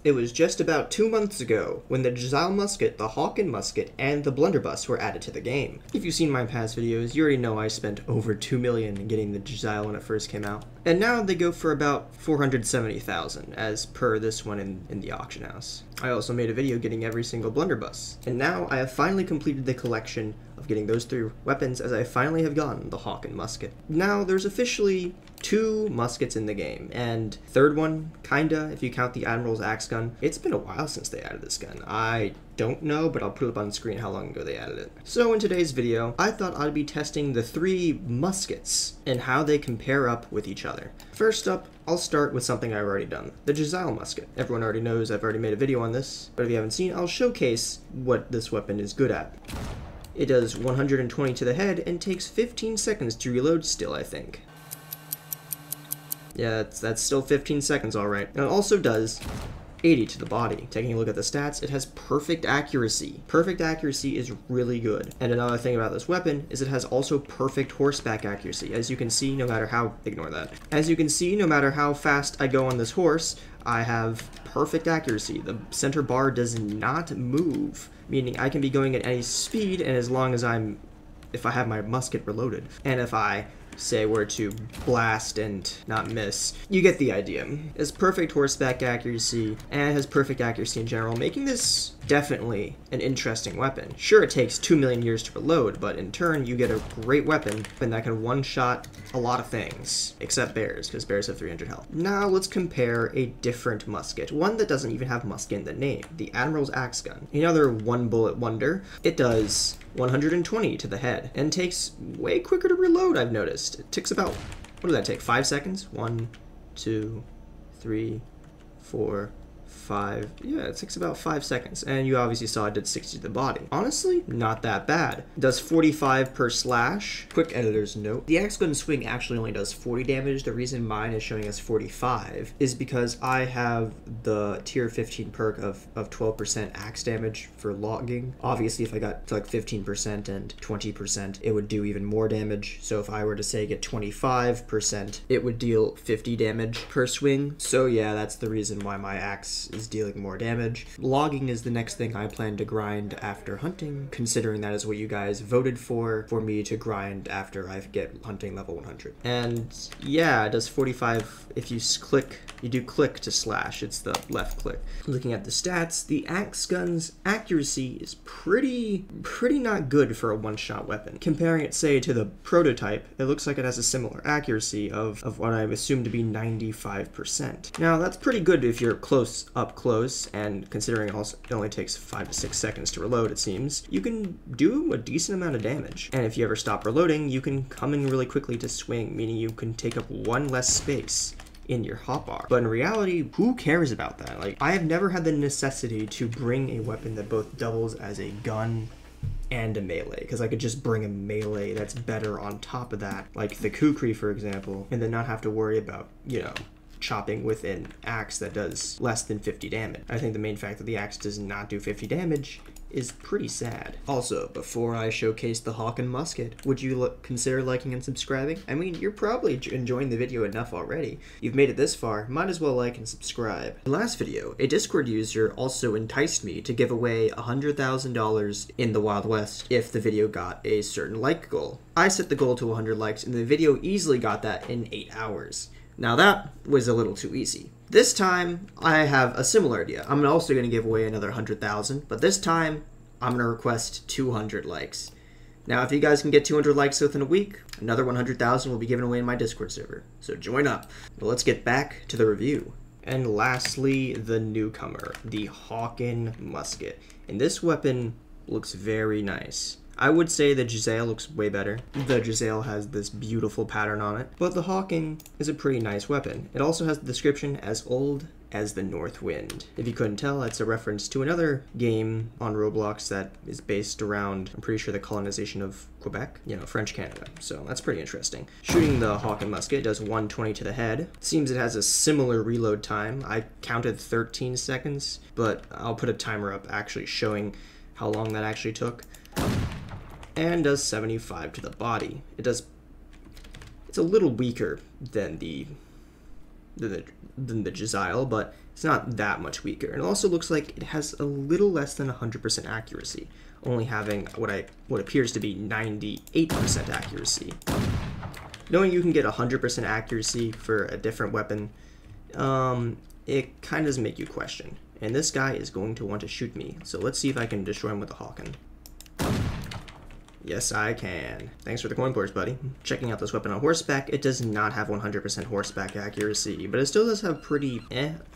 It was just about 2 months ago when the Jezail Musket, the Hawken Musket, and the blunderbuss were added to the game. If you've seen my past videos, you already know I spent over $2 million getting the Jezail when it first came out. And now they go for about $470,000, as per this one in the auction house. I also made a video getting every single blunderbuss. And now I have finally completed the collection of getting those 3 weapons, as I finally have gotten the Hawken Musket. Now there's officially 2 muskets in the game, and third one, kinda, if you count the Admiral's Axegonne. It's been a while since they added this gun. I don't know, but I'll put it up on the screen how long ago they added it. So in today's video, I thought I'd be testing the 3 muskets and how they compare up with each other. First up, I'll start with something I've already done, the Jezail Musket. Everyone already knows I've already made a video on this, but if you haven't seen, I'll showcase what this weapon is good at. It does 120 to the head and takes 15 seconds to reload still, I think. Yeah, that's still 15 seconds, alright. And it also does 80 to the body. Taking a look at the stats, it has perfect accuracy. Perfect accuracy is really good. And another thing about this weapon is it has also perfect horseback accuracy. As you can see, no matter how... ignore that. As you can see, no matter how fast I go on this horse, I have perfect accuracy. The center bar does not move, meaning I can be going at any speed, and as long as if I have my musket reloaded, and if I say were to blast and not miss. You get the idea. It has perfect horseback accuracy and has perfect accuracy in general, making this definitely an interesting weapon. Sure, it takes 2 million years to reload, but in turn you get a great weapon that can one-shot a lot of things, except bears, because bears have 300 health. Now let's compare a different musket, one that doesn't even have musket in the name, the Admiral's Axegonne. Another one-bullet wonder. It does 120 to the head and takes way quicker to reload, I've noticed. It takes about, what did that take, 5 seconds? 1, 2, 3, 4, 5. Yeah, it takes about 5 seconds. And you obviously saw it did 60 to the body. Honestly, not that bad. It does 45 per slash. Quick editor's note. The Axegonne swing actually only does 40 damage. The reason mine is showing us 45 is because I have the tier 15 perk of 12% axe damage for logging. Obviously, if I got to like 15% and 20%, it would do even more damage. So if I were to say get 25%, it would deal 50 damage per swing. So yeah, that's the reason why my axe is dealing more damage. Logging is the next thing I plan to grind after hunting, considering that is what you guys voted for me to grind after I get hunting level 100. And yeah, it does 45 if you click. You do click to slash, it's the left click. Looking at the stats, the Axegonne's accuracy is pretty not good for a one-shot weapon. Comparing it, say, to the prototype, it looks like it has a similar accuracy of what I assume to be 95%. Now, that's pretty good if you're up close, and considering it only takes 5 to 6 seconds to reload, it seems, you can do a decent amount of damage. And if you ever stop reloading, you can come in really quickly to swing, meaning you can take up 1 less space in your hotbar. But in reality, who cares about that? Like, I have never had the necessity to bring a weapon that both doubles as a gun and a melee, because I could just bring a melee that's better on top of that, like the Kukri, for example, and then not have to worry about, you know, chopping with an axe that does less than 50 damage. I think the main fact that the axe does not do 50 damage is pretty sad. Also, before I showcase the Hawken Musket, would you consider liking and subscribing? I mean, you're probably enjoying the video enough already. You've made it this far, might as well like and subscribe. In the last video, a Discord user also enticed me to give away $100,000 in the Wild West if the video got a certain like goal. I set the goal to 100 likes, and the video easily got that in 8 hours. Now that was a little too easy. This time, I have a similar idea. I'm also going to give away another 100,000, but this time, I'm going to request 200 likes. Now, if you guys can get 200 likes within a week, another 100,000 will be given away in my Discord server. So join up. But let's get back to the review. And lastly, the newcomer, the Hawken Musket. And this weapon looks very nice. I would say the Jezail looks way better. The Jezail has this beautiful pattern on it, but the Hawken is a pretty nice weapon. It also has the description as old as the North Wind. If you couldn't tell, that's a reference to another game on Roblox that is based around, I'm pretty sure, the colonization of Quebec, you know, French Canada. So that's pretty interesting. Shooting the Hawken Musket does 120 to the head. Seems it has a similar reload time. I counted 13 seconds, but I'll put a timer up actually showing how long that actually took. And does 75 to the body. It's a little weaker than the Jezail, but It's not that much weaker. And it also looks like it has a little less than 100% accuracy, only having what appears to be 98% accuracy. Knowing you can get 100% accuracy for a different weapon, it kind of does make you question. And this guy is going to want to shoot me, so let's see if I can destroy him with a Hawken. Yes, I can. Thanks for the coin purse, buddy. Checking out this weapon on horseback, it does not have 100% horseback accuracy, but it still does have pretty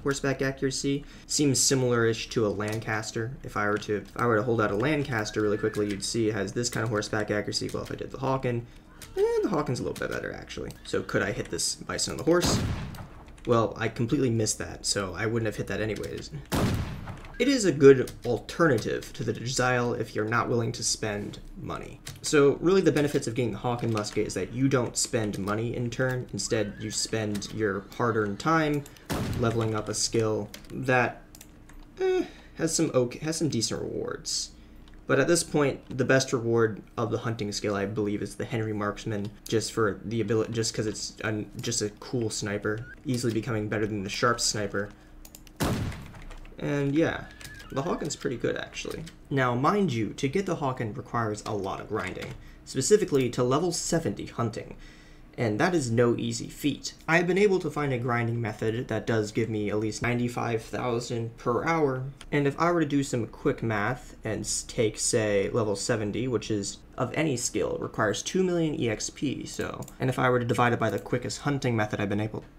horseback accuracy. Seems similar-ish to a Lancaster. If I were to hold out a Lancaster really quickly, you'd see it has this kind of horseback accuracy. Well, if I did the Hawken, the Hawken's a little bit better, actually. So could I hit this bison on the horse? Well, I completely missed that, so I wouldn't have hit that anyways. It is a good alternative to the Jezail if you're not willing to spend money. So really the benefits of getting the Hawken Musket is that you don't spend money in turn. Instead, you spend your hard-earned time leveling up a skill that has some decent rewards. But at this point, the best reward of the hunting skill, I believe, is the Henry Marksman, just for the ability, just because it's just a cool sniper, easily becoming better than the sharp sniper. And yeah, the Hawken's pretty good, actually. Now, mind you, to get the Hawken requires a lot of grinding, specifically to level 70 hunting, and that is no easy feat. I've been able to find a grinding method that does give me at least 95,000 per hour, and if I were to do some quick math and take, say, level 70, which is of any skill, it requires 2 million EXP, so, and if I were to divide it by the quickest hunting method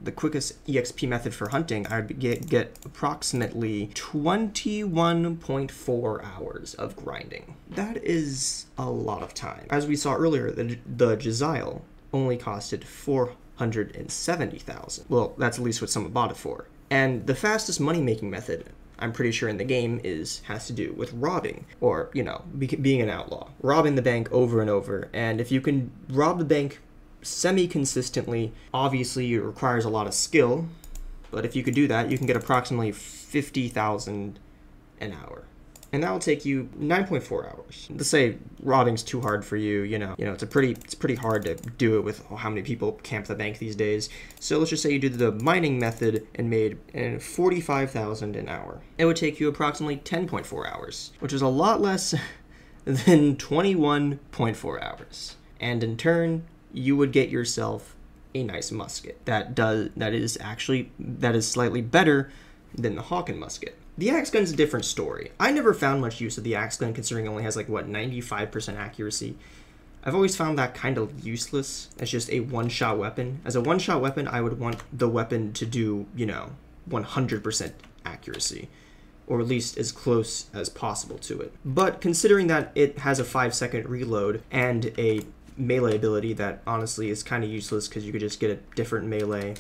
the quickest EXP method for hunting, I would get approximately 21.4 hours of grinding. That is a lot of time. As we saw earlier, the Jezail only costed 470,000. Well, that's at least what someone bought it for. And the fastest money-making method, I'm pretty sure in the game, has to do with robbing, or, you know, being an outlaw. Robbing the bank over and over, and if you can rob the bank semi-consistently, obviously it requires a lot of skill, but if you could do that, you can get approximately 50,000 an hour. And that will take you 9.4 hours. Let's say robbing's too hard for you, you know, it's pretty hard to do it with how many people camp the bank these days. So let's just say you did the mining method and made 45,000 an hour. It would take you approximately 10.4 hours, which is a lot less than 21.4 hours. And in turn, you would get yourself a nice musket that is slightly better than the Hawken Musket. The Axegonne's a different story. I never found much use of the Axegonne, considering it only has, like, what, 95% accuracy. I've always found that kind of useless as just a one-shot weapon. As a one-shot weapon, I would want the weapon to do, you know, 100% accuracy, or at least as close as possible to it. But considering that it has a 5-second reload and a melee ability that honestly is kind of useless because you could just get a different melee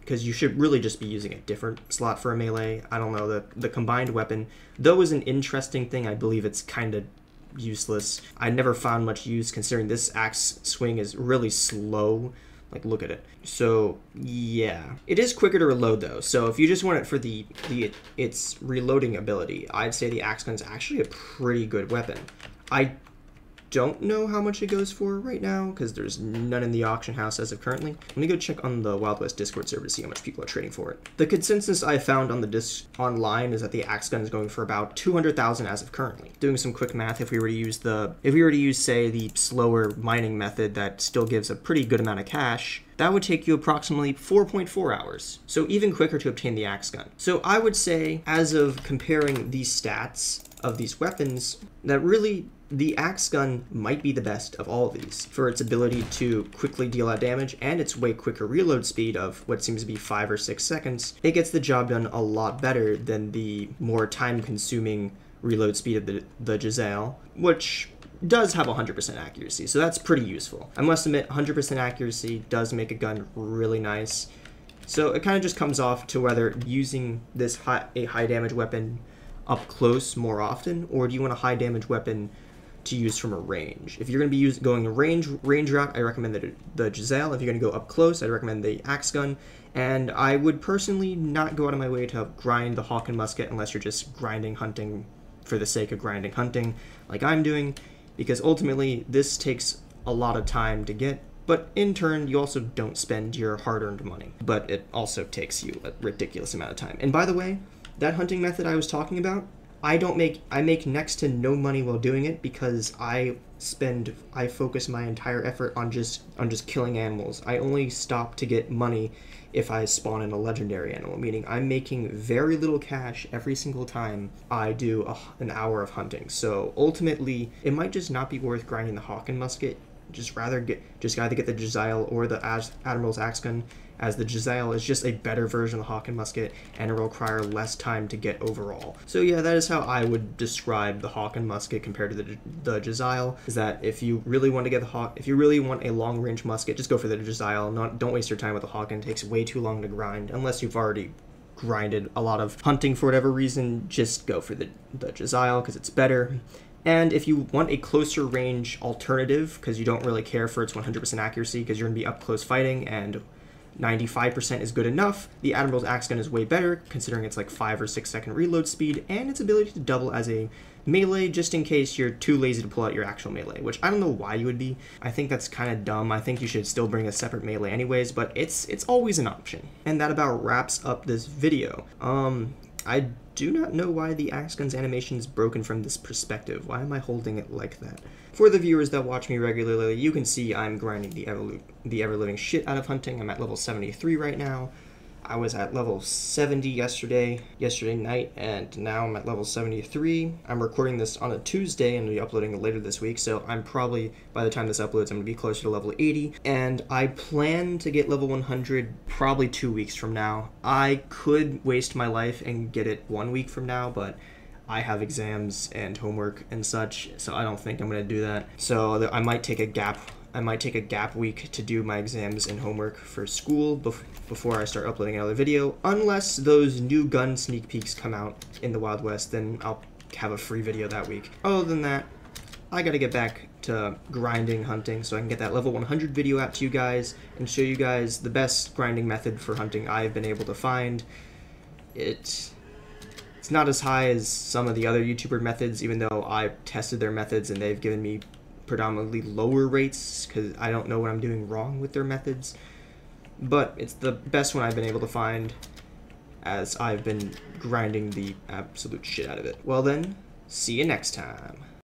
because you should really just be using a different slot for a melee. I don't know, the combined weapon, though, is an interesting thing. I believe it's kind of useless. I never found much use considering this axe swing is really slow. Like, look at it. So, yeah. It is quicker to reload, though. So if you just want it for its reloading ability, I'd say the Axegonne is actually a pretty good weapon. I don't know how much it goes for right now because there's none in the auction house as of currently. Let me go check on the WildWest Discord server to see how much people are trading for it. The consensus I found on the online is that the Axegonne is going for about 200,000 as of currently. Doing some quick math, if we were to use say the slower mining method that still gives a pretty good amount of cash, that would take you approximately 4.4 hours. So even quicker to obtain the Axegonne. So I would say, as of comparing these stats of these weapons, that really the Axegonne might be the best of all of these for its ability to quickly deal out damage and its way quicker reload speed of what seems to be 5 or 6 seconds. It gets the job done a lot better than the more time-consuming reload speed of the Jezail, which does have 100% accuracy, so that's pretty useful. I must admit, 100% accuracy does make a gun really nice. So it kind of just comes off to whether using this a high damage weapon up close more often, or do you want a high damage weapon to use from a range. If you're going to be going a range route, I recommend the Jezail. If you're going to go up close, I'd recommend the Axegonne. And I would personally not go out of my way to grind the Hawken Musket unless you're just grinding hunting for the sake of grinding hunting like I'm doing, because ultimately this takes a lot of time to get, but in turn, you also don't spend your hard-earned money. But it also takes you a ridiculous amount of time. And by the way, that hunting method I was talking about, I make next to no money while doing it because I focus my entire effort on just killing animals. I only stop to get money if I spawn in a legendary animal, meaning I'm making very little cash every single time I do an hour of hunting. So ultimately, it might just not be worth grinding the Hawken Musket. Just either get the Jezail or the Admiral's Axegonne, as the Jezail is just a better version of the Hawken Musket and it will require less time to get overall. So yeah, that is how I would describe the Hawken Musket compared to the Jezail. Is that if you really want to get if you really want a long range musket, just go for the Jezail. Don't waste your time with the Hawken. It takes way too long to grind unless you've already grinded a lot of hunting for whatever reason. Just go for the Jezail because it's better. And if you want a closer range alternative, because you don't really care for its 100% accuracy, because you're going to be up close fighting, and 95% is good enough, the Admiral's Axegonne is way better, considering it's like 5 or 6 second reload speed, and its ability to double as a melee, just in case you're too lazy to pull out your actual melee, which I don't know why you would be. I think that's kind of dumb. I think you should still bring a separate melee anyways, but it's always an option. And that about wraps up this video. I do not know why the Axegonne's animation is broken from this perspective. Why am I holding it like that? For the viewers that watch me regularly, you can see I'm grinding the ever-living shit out of hunting. I'm at level 73 right now. I was at level 70 yesterday night, and now I'm at level 73. I'm recording this on a Tuesday and I'll be uploading it later this week, so I'm probably, by the time this uploads, I'm going to be closer to level 80. And I plan to get level 100 probably 2 weeks from now. I could waste my life and get it 1 week from now, but I have exams and homework and such, so I don't think I'm going to do that. So I might take a gap week to do my exams and homework for school before I start uploading another video. Unless those new gun sneak peeks come out in the Wild West, then I'll have a free video that week. Other than that, I gotta get back to grinding hunting so I can get that level 100 video out to you guys and show you guys the best grinding method for hunting I've been able to find. It's not as high as some of the other YouTuber methods, even though I've tested their methods and they've given me predominantly lower rates because I don't know what I'm doing wrong with their methods, but it's the best one I've been able to find as I've been grinding the absolute shit out of it. Well then, see you next time.